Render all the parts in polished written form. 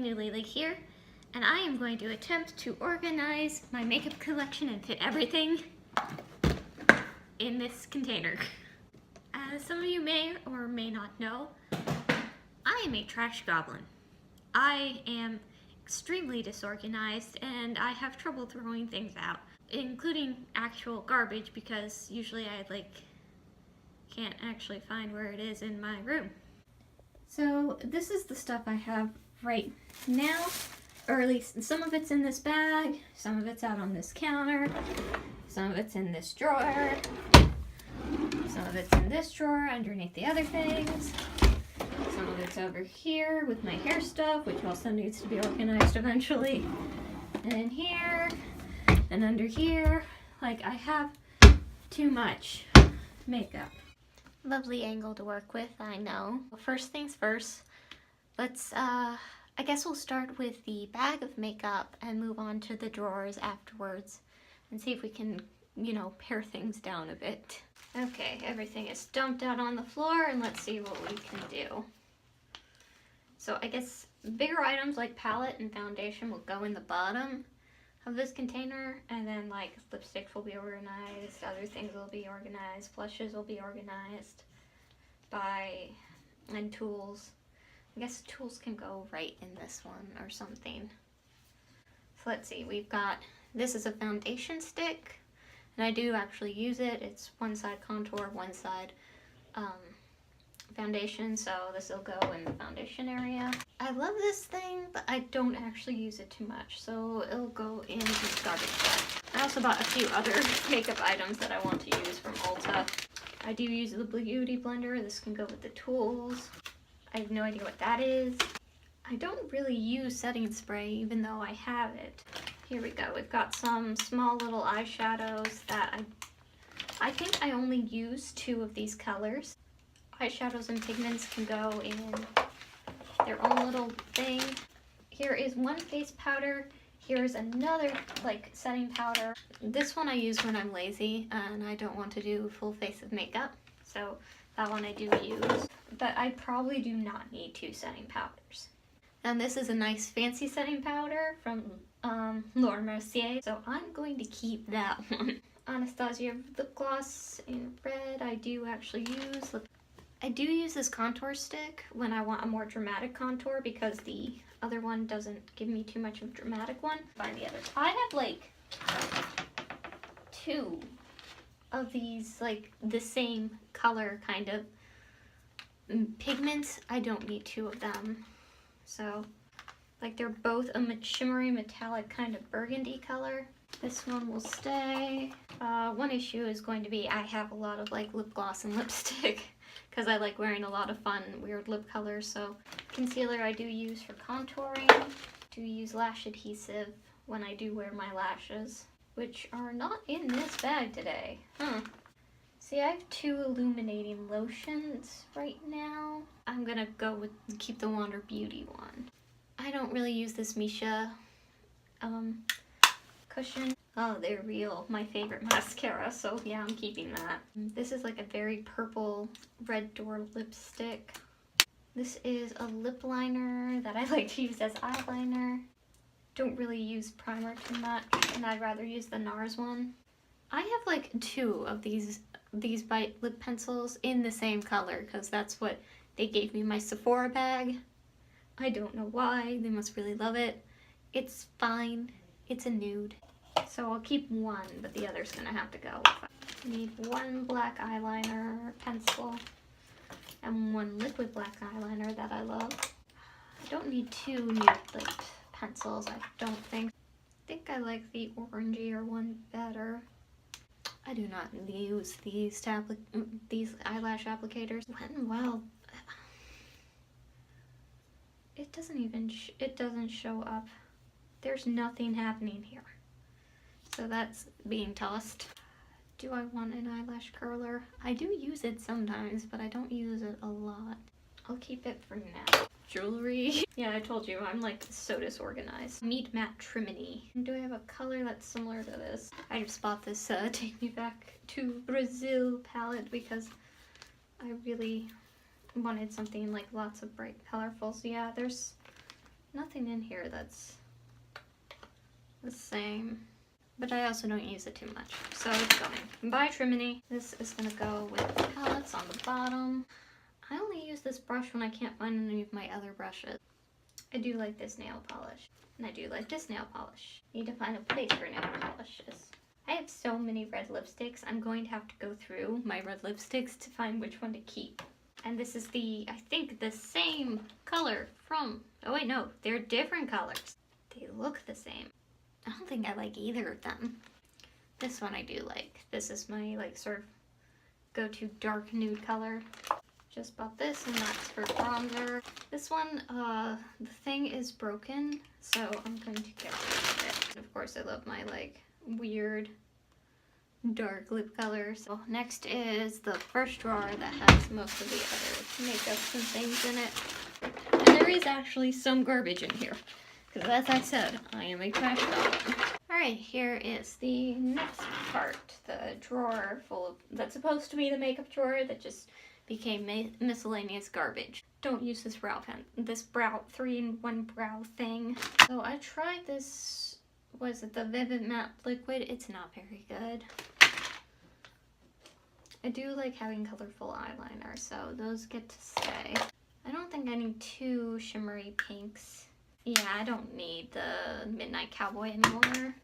Lily here, and I am going to attempt to organize my makeup collection and fit everything in this container. As some of you may or may not know, I am a trash goblin. I am extremely disorganized and I have trouble throwing things out, including actual garbage, because usually I can't actually find where it is in my room. So this is the stuff I have right now, or at least some of it's in this bag, some of it's out on this counter, some of it's in this drawer, some of it's in this drawer underneath the other things, some of it's over here with my hair stuff, which also needs to be organized eventually, and in here, and under here. Like, I have too much makeup. Lovely angle to work with, I know. First things first, let's, I guess we'll start with the bag of makeup and move on to the drawers afterwards and see if we can, pare things down a bit. Okay, everything is dumped out on the floor and let's see what we can do. So I guess bigger items like palette and foundation will go in the bottom of this container, and then like lipsticks will be organized, other things will be organized, blushes will be organized and tools. I guess tools can go right in this one or something. So let's see, this is a foundation stick, and I do actually use it. It's one side contour, one side foundation, so this will go in the foundation area. I love this thing, but I don't actually use it too much, so it'll go in the garbage bag. I also bought a few other makeup items that I want to use from Ulta. I do use the Beauty Blender. This can go with the tools. I have no idea what that is. I don't really use setting spray, even though I have it. Here we go. We've got some small little eyeshadows that I think I only use 2 of these colors. Eyeshadows and pigments can go in their own little thing. Here is one face powder. Here's another setting powder. This one I use when I'm lazy and I don't want to do full face of makeup, so that one I do use. But I probably do not need 2 setting powders. And this is a nice fancy setting powder from Laura Mercier, so I'm going to keep that one. Anastasia lip gloss in red. I do use this contour stick when I want a more dramatic contour, because the other one doesn't give me too much of a dramatic one. Find the other. I have 2 of these the same color kind of pigments. I don't need 2 of them. So they're both a shimmery metallic kind of burgundy color. This one will stay. One issue is going to be I have a lot of lip gloss and lipstick because I like wearing a lot of fun weird lip colors. So concealer I do use for contouring. I do use lash adhesive when I do wear my lashes, which are not in this bag today. See, I have 2 illuminating lotions right now. I'm gonna keep the Wander Beauty one. I don't really use this Misha cushion. Oh, they're real. My favorite mascara, so yeah, I'm keeping that. This is a very purple red door lipstick. This is a lip liner that I like to use as eyeliner. Don't really use primer too much, and I'd rather use the NARS one. I have 2 of these Bite lip pencils in the same color, because that's what they gave me my Sephora bag. I don't know why. They must really love it. It's fine. It's a nude. So I'll keep one, but the other's gonna have to go. I need 1 black eyeliner pencil and 1 liquid black eyeliner that I love. I don't need 2 nude lip pencils, I don't think. I think I like the orangier one better. I do not use these eyelash applicators. Wet n Wild. It doesn't show up. There's nothing happening here. So that's being tossed. Do I want an eyelash curler? I do use it sometimes, but I don't use it a lot. I'll keep it for now. Jewelry. Yeah, I told you, I'm so disorganized. Meat Matte Trimini. Do I have a color that's similar to this? I just bought this Take Me Back to Brazil palette because I really wanted something lots of bright colorful. So yeah, there's nothing in here that's the same. But I also don't use it too much, so it's going. By Trimini. This is gonna go with the palettes on the bottom. I only use this brush when I can't find any of my other brushes. I do like this nail polish, and I do like this nail polish. Need to find a place for nail polishes. I have so many red lipsticks, I'm going to have to go through my red lipsticks to find which one to keep. And this is the, I think, the same color from, oh wait, no, they're different colors. They look the same. I don't think I like either of them. This one I do like. This is my, like, sort of go-to dark nude color. Just bought this, and that's for bronzer. This one, the thing is broken, so I'm going to get rid of it. And of course, I love my, like, weird dark lip colors. So next is the first drawer that has most of the other makeups and things in it. And there is actually some garbage in here, because as I said, I am a trash dog. Alright, here is the next part, the drawer full of, that's supposed to be the makeup drawer that just became miscellaneous garbage. Don't use this brow pen, this brow 3-in-1 brow thing. So I tried this, was it the Vivid Matte Liquid? It's not very good. I do like having colorful eyeliner, so those get to stay. I don't think I need 2 shimmery pinks. Yeah, I don't need the Midnight Cowboy anymore.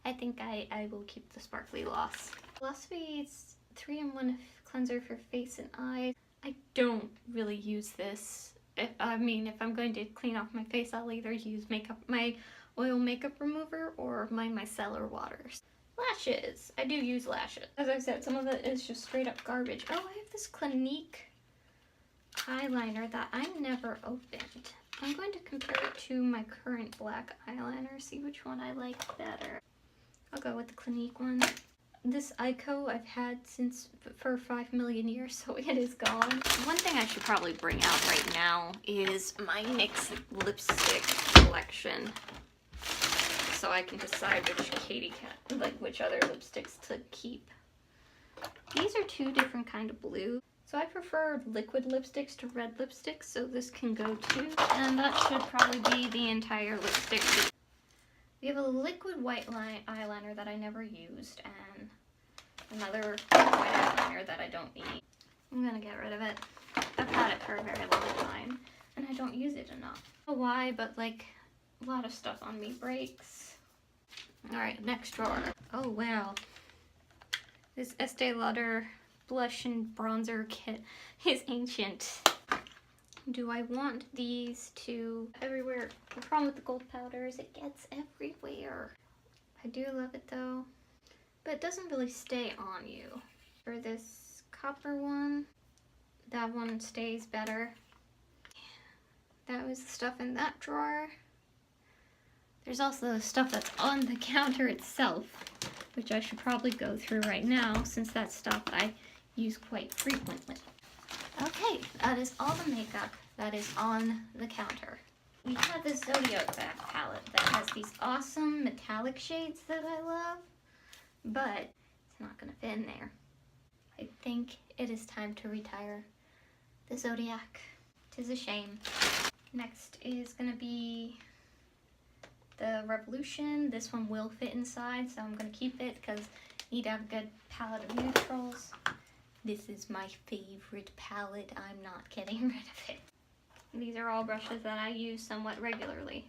I think I will keep the Sparkly Gloss. Philosophy's 3-in-1 cleanser for face and eyes. I don't really use this. If I'm going to clean off my face, I'll either use my oil makeup remover or my micellar waters. Lashes. I do use lashes. As I said, some of it is just straight up garbage. Oh, I have this Clinique eyeliner that I never opened. I'm going to compare it to my current black eyeliner, see which one I like better. I'll go with the Clinique one. This Ico I've had for 5 million years, so it is gone. One thing I should probably bring out right now is my NYX lipstick collection, so I can decide which other lipsticks to keep. These are 2 different kind of blue. So I prefer liquid lipsticks to red lipsticks, so this can go too. And that should probably be the entire lipstick. We have a liquid white eyeliner that I never used, and another white eyeliner that I don't need. I'm gonna get rid of it. I've had it for a very long time, and I don't use it enough. I don't know why, but like, a lot of stuff on me breaks. Alright, next drawer. Oh wow. This Estee Lauder blush and bronzer kit is ancient. Do I want these to everywhere? The problem with the gold powder is it gets everywhere. I do love it though, but it doesn't really stay on you. For this copper one, that one stays better. That was the stuff in that drawer. There's also the stuff that's on the counter itself, which I should probably go through right now since that's stuff I use quite frequently. Okay, that is all the makeup that is on the counter. We have this Zodiac palette that has these awesome metallic shades that I love, but it's not gonna fit in there. I think it is time to retire the Zodiac. 'Tis a shame. Next is gonna be the Revolution. This one will fit inside, so I'm gonna keep it because I need to have a good palette of neutrals. This is my favorite palette. I'm not getting rid of it. These are all brushes that I use somewhat regularly.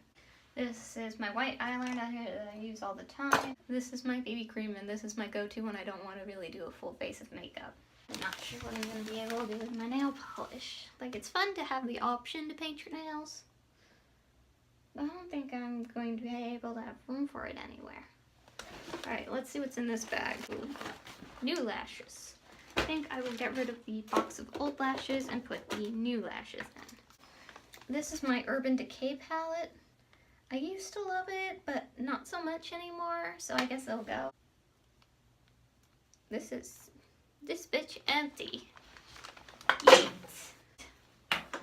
This is my white eyeliner that I use all the time. This is my BB cream, and this is my go-to when I don't want to really do a full face of makeup. I'm not sure what I'm going to be able to do with my nail polish. Like, it's fun to have the option to paint your nails, but I don't think I'm going to be able to have room for it anywhere. Alright, let's see what's in this bag. Ooh. New lashes. I think I will get rid of the box of old lashes and put the new lashes in. This is my Urban Decay palette. I used to love it, but not so much anymore, so I guess it'll go. This bitch empty. Yeet.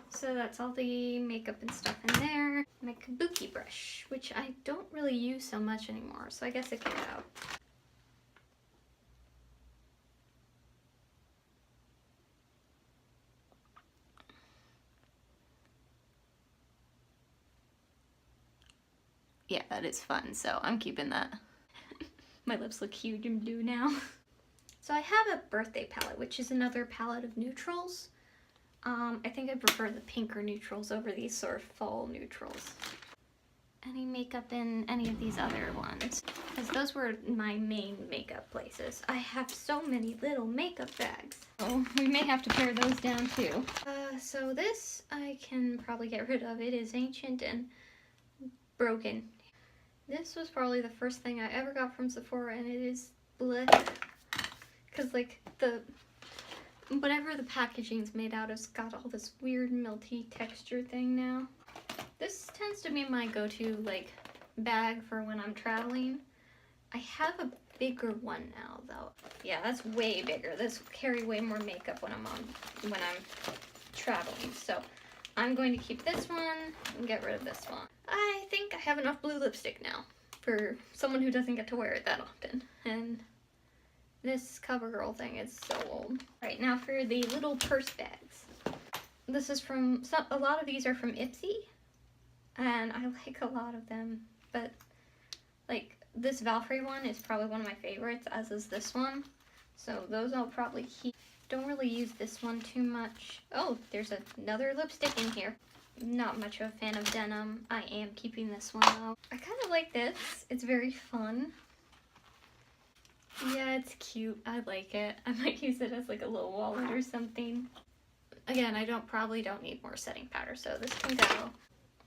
So that's all the makeup and stuff in there. My Kabuki brush, which I don't really use so much anymore, so I guess it can go. yeah, that is fun, so I'm keeping that. My lips look huge and blue now. So I have a birthday palette, which is another palette of neutrals. I think I prefer the pinker neutrals over these sort of fall neutrals. Any makeup in any of these other ones, because those were my main makeup places. I have so many little makeup bags. Oh, we may have to pare those down too. So this I can probably get rid of. It is ancient and broken. This was probably the first thing I ever got from Sephora, and it is bleh. Because like whatever the packaging's made out of, it's got all this weird melty texture thing now. This tends to be my go-to like bag for when I'm traveling. I have a bigger one now though. Yeah, that's way bigger. This will carry way more makeup when I'm traveling. So I'm going to keep this one and get rid of this one. I think I have enough blue lipstick now for someone who doesn't get to wear it that often. And this CoverGirl thing is so old. Right, now for the little purse bags. This is from, a lot of these are from Ipsy, and I like a lot of them, but like this Valkyrie one is probably one of my favorites, as is this one. So those I'll probably keep. Don't really use this one too much. Oh, there's another lipstick in here. Not much of a fan of denim. I am keeping this one though. I kind of like this. It's very fun. Yeah, it's cute. I like it. I might use it as like a little wallet or something. Again, I probably don't need more setting powder, so this can go.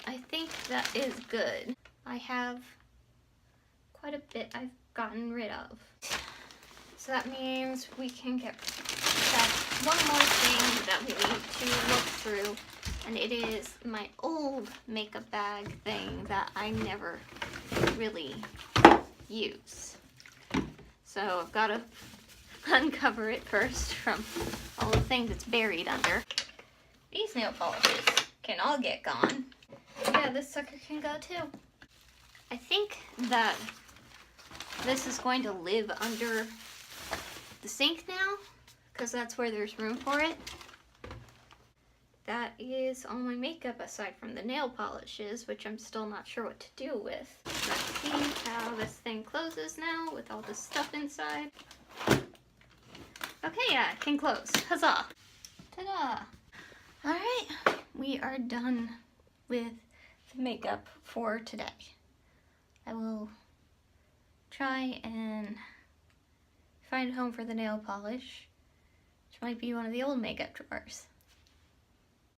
I think that is good. I have quite a bit I've gotten rid of. So that means we can get that one more thing that we need to look through, and it is my old makeup bag thing that I never really use. So I've got to uncover it first from all the things it's buried under. These nail polishes can all get gone. Yeah, this sucker can go too. I think that this is going to live under the sink now, because that's where there's room for it. That is all my makeup aside from the nail polishes, which I'm still not sure what to do with. Let's see how this thing closes now with all this stuff inside. Okay, yeah, it can close. Huzzah! Ta-da! Alright, we are done with the makeup for today. I will try and find a home for the nail polish, which might be one of the old makeup drawers.